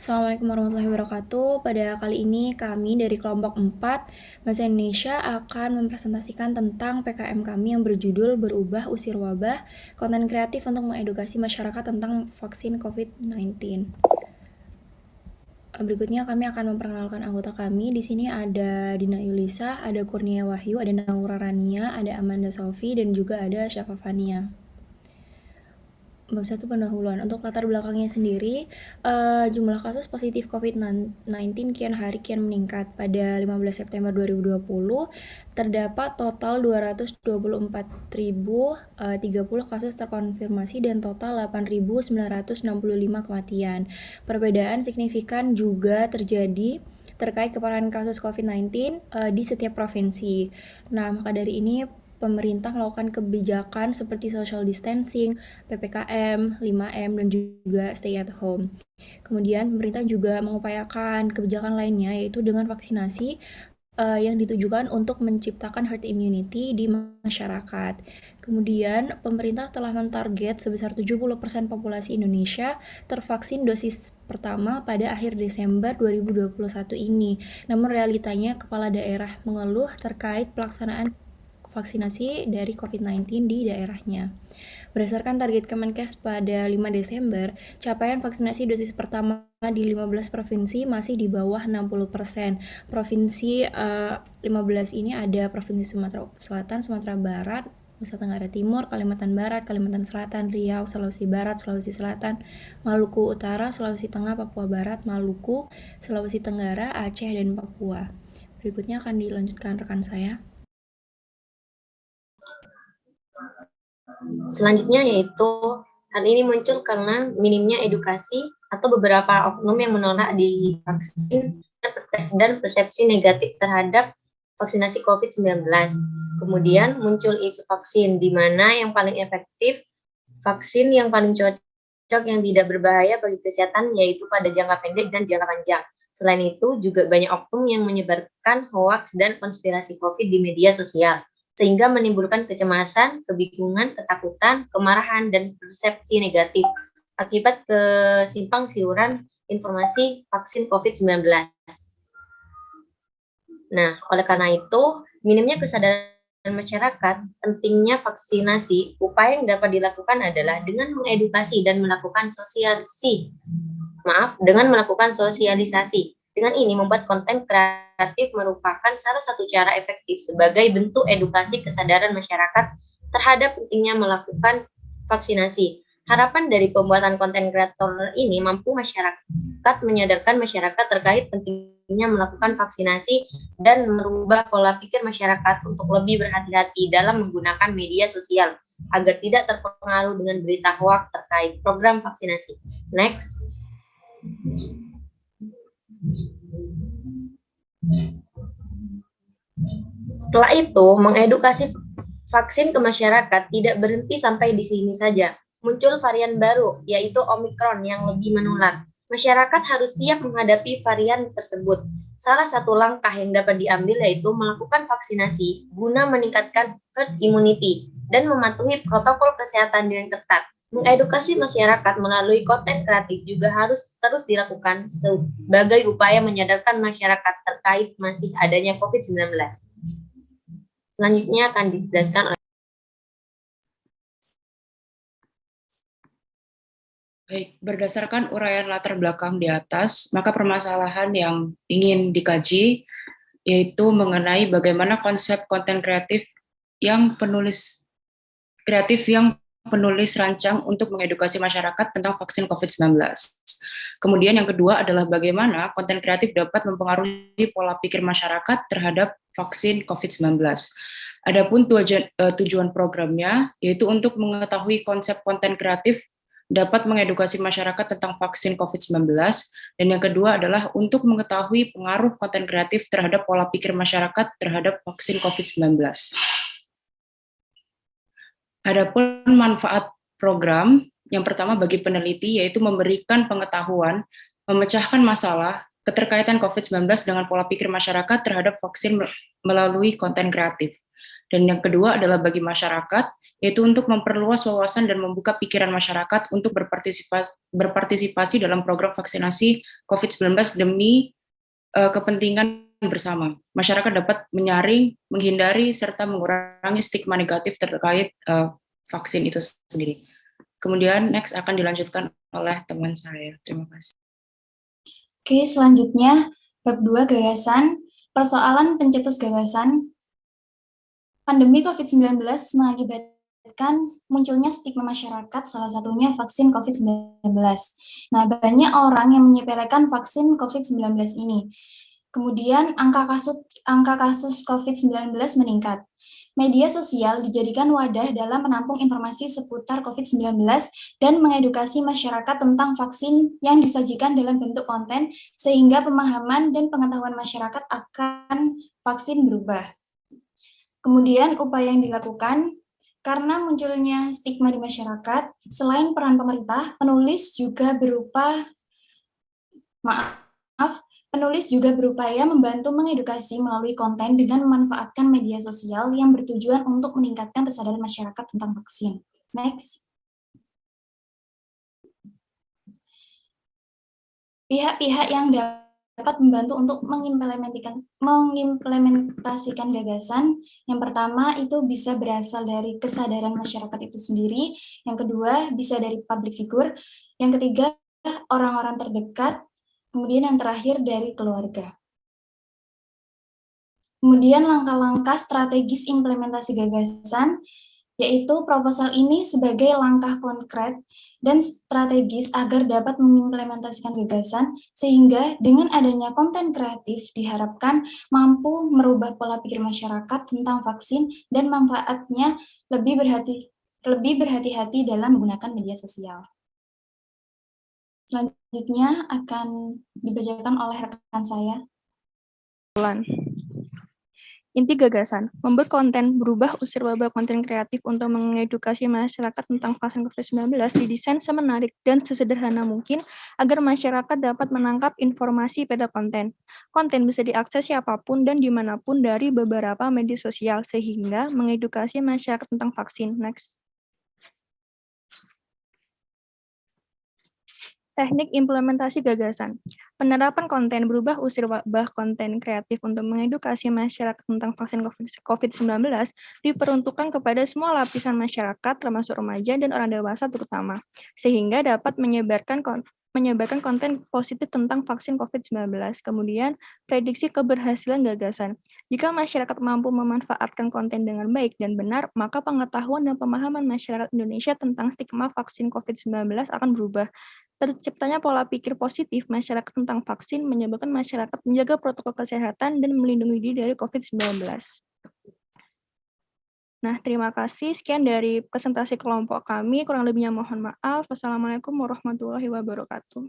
Assalamualaikum warahmatullahi wabarakatuh. Pada kali ini kami dari kelompok 4 Bahasa Indonesia akan mempresentasikan tentang PKM kami yang berjudul Berubah Usir Wabah, konten kreatif untuk mengedukasi masyarakat tentang vaksin COVID-19. Berikutnya kami akan memperkenalkan anggota kami. Di sini ada Dina Yulisa, ada Kurnia Wahyu, ada Naura Rania, ada Amanda Sofi, dan juga ada Syafa Fania. Bab 1 pendahuluan. Untuk latar belakangnya sendiri, jumlah kasus positif COVID-19 kian hari kian meningkat. Pada 15 September 2020, terdapat total 224.030 kasus terkonfirmasi dan total 8.965 kematian. Perbedaan signifikan juga terjadi terkait keparahan kasus COVID-19 di setiap provinsi. Nah, maka dari ini pemerintah melakukan kebijakan seperti social distancing, PPKM, 5M, dan juga stay at home. Kemudian pemerintah juga mengupayakan kebijakan lainnya yaitu dengan vaksinasi yang ditujukan untuk menciptakan herd immunity di masyarakat. Kemudian pemerintah telah mentarget sebesar 70% populasi Indonesia tervaksin dosis pertama pada akhir Desember 2021 ini. Namun realitanya kepala daerah mengeluh terkait pelaksanaan vaksinasi dari COVID-19 di daerahnya. Berdasarkan target Kemenkes pada 5 Desember, capaian vaksinasi dosis pertama di 15 provinsi masih di bawah 60%. Provinsi 15 ini ada Provinsi Sumatera Selatan, Sumatera Barat, Nusa Tenggara Timur, Kalimantan Barat, Kalimantan Selatan, Riau, Sulawesi Barat, Sulawesi Selatan, Maluku Utara, Sulawesi Tengah, Papua Barat, Maluku, Sulawesi Tenggara, Aceh, dan Papua. Berikutnya akan dilanjutkan rekan saya. Selanjutnya yaitu hal ini muncul karena minimnya edukasi atau beberapa oknum yang menolak divaksin dan persepsi negatif terhadap vaksinasi COVID-19. Kemudian muncul isu vaksin, di mana yang paling efektif, vaksin yang paling cocok yang tidak berbahaya bagi kesehatan yaitu pada jangka pendek dan jangka panjang. Selain itu, juga banyak oknum yang menyebarkan hoaks dan konspirasi COVID di media sosial, sehingga menimbulkan kecemasan, kebingungan, ketakutan, kemarahan, dan persepsi negatif akibat kesimpang siuran informasi vaksin COVID-19. Nah, oleh karena itu, minimnya kesadaran masyarakat, pentingnya vaksinasi, upaya yang dapat dilakukan adalah dengan mengedukasi dan melakukan sosialisasi. Dengan ini membuat konten kreatif merupakan salah satu cara efektif sebagai bentuk edukasi kesadaran masyarakat terhadap pentingnya melakukan vaksinasi. Harapan dari pembuatan konten kreator ini mampu menyadarkan masyarakat terkait pentingnya melakukan vaksinasi dan merubah pola pikir masyarakat untuk lebih berhati-hati dalam menggunakan media sosial agar tidak terpengaruh dengan berita hoaks terkait program vaksinasi. Next. Setelah itu, mengedukasi vaksin ke masyarakat tidak berhenti sampai di sini saja. Muncul varian baru, yaitu Omikron yang lebih menular. Masyarakat harus siap menghadapi varian tersebut. Salah satu langkah yang dapat diambil yaitu melakukan vaksinasi guna meningkatkan herd immunity dan mematuhi protokol kesehatan dengan ketat. Mengedukasi masyarakat melalui konten kreatif juga harus terus dilakukan sebagai upaya menyadarkan masyarakat terkait masih adanya COVID-19. Selanjutnya akan dijelaskan oleh Baik, berdasarkan uraian latar belakang di atas, maka permasalahan yang ingin dikaji yaitu mengenai bagaimana konsep konten kreatif yang penulis rancang untuk mengedukasi masyarakat tentang vaksin COVID-19. Kemudian yang kedua adalah bagaimana konten kreatif dapat mempengaruhi pola pikir masyarakat terhadap vaksin COVID-19. Adapun tujuan programnya yaitu untuk mengetahui konsep konten kreatif dapat mengedukasi masyarakat tentang vaksin COVID-19, dan yang kedua adalah untuk mengetahui pengaruh konten kreatif terhadap pola pikir masyarakat terhadap vaksin COVID-19. Adapun manfaat program, yang pertama bagi peneliti yaitu memberikan pengetahuan, memecahkan masalah, keterkaitan COVID-19 dengan pola pikir masyarakat terhadap vaksin melalui konten kreatif. Dan yang kedua adalah bagi masyarakat, yaitu untuk memperluas wawasan dan membuka pikiran masyarakat untuk berpartisipasi dalam program vaksinasi COVID-19 demi kepentingan bersama. Masyarakat dapat menyaring, menghindari, serta mengurangi stigma negatif terkait vaksin itu sendiri. Kemudian next akan dilanjutkan oleh teman saya. Terima kasih. Oke, selanjutnya bab 2 gagasan, persoalan pencetus gagasan. Pandemi COVID-19 mengakibatkan munculnya stigma masyarakat, salah satunya vaksin COVID-19. Nah, banyak orang yang menyepelekan vaksin COVID-19 ini. Kemudian angka kasus COVID-19 meningkat. Media sosial dijadikan wadah dalam menampung informasi seputar COVID-19 dan mengedukasi masyarakat tentang vaksin yang disajikan dalam bentuk konten, sehingga pemahaman dan pengetahuan masyarakat akan vaksin berubah. Kemudian upaya yang dilakukan, karena munculnya stigma di masyarakat, selain peran pemerintah, penulis juga berupaya membantu mengedukasi melalui konten dengan memanfaatkan media sosial yang bertujuan untuk meningkatkan kesadaran masyarakat tentang vaksin. Next. Pihak-pihak yang dapat membantu untuk mengimplementasikan gagasan. Yang pertama itu bisa berasal dari kesadaran masyarakat itu sendiri. Yang kedua bisa dari public figure. Yang ketiga orang-orang terdekat. Kemudian yang terakhir dari keluarga. Kemudian langkah-langkah strategis implementasi gagasan, yaitu proposal ini sebagai langkah konkret dan strategis agar dapat mengimplementasikan gagasan, sehingga dengan adanya konten kreatif diharapkan mampu merubah pola pikir masyarakat tentang vaksin dan manfaatnya lebih berhati-hati dalam menggunakan media sosial. Selanjutnya akan dibacakan oleh rekan saya. Inti gagasan, membuat konten berubah usir wabah konten kreatif untuk mengedukasi masyarakat tentang vaksin COVID-19 didesain semenarik dan sesederhana mungkin agar masyarakat dapat menangkap informasi pada konten. Konten bisa diakses siapapun dan dimanapun dari beberapa media sosial sehingga mengedukasi masyarakat tentang vaksin. Next. Teknik implementasi gagasan. Penerapan konten berubah usir wabah konten kreatif untuk mengedukasi masyarakat tentang vaksin COVID-19 diperuntukkan kepada semua lapisan masyarakat termasuk remaja dan orang dewasa terutama, sehingga dapat menyebarkan konten positif tentang vaksin COVID-19. Kemudian, prediksi keberhasilan gagasan. Jika masyarakat mampu memanfaatkan konten dengan baik dan benar, maka pengetahuan dan pemahaman masyarakat Indonesia tentang stigma vaksin COVID-19 akan berubah. Terciptanya pola pikir positif masyarakat tentang vaksin menyebabkan masyarakat menjaga protokol kesehatan dan melindungi diri dari COVID-19. Nah, terima kasih. Sekian dari presentasi kelompok kami. Kurang lebihnya mohon maaf. Wassalamualaikum warahmatullahi wabarakatuh.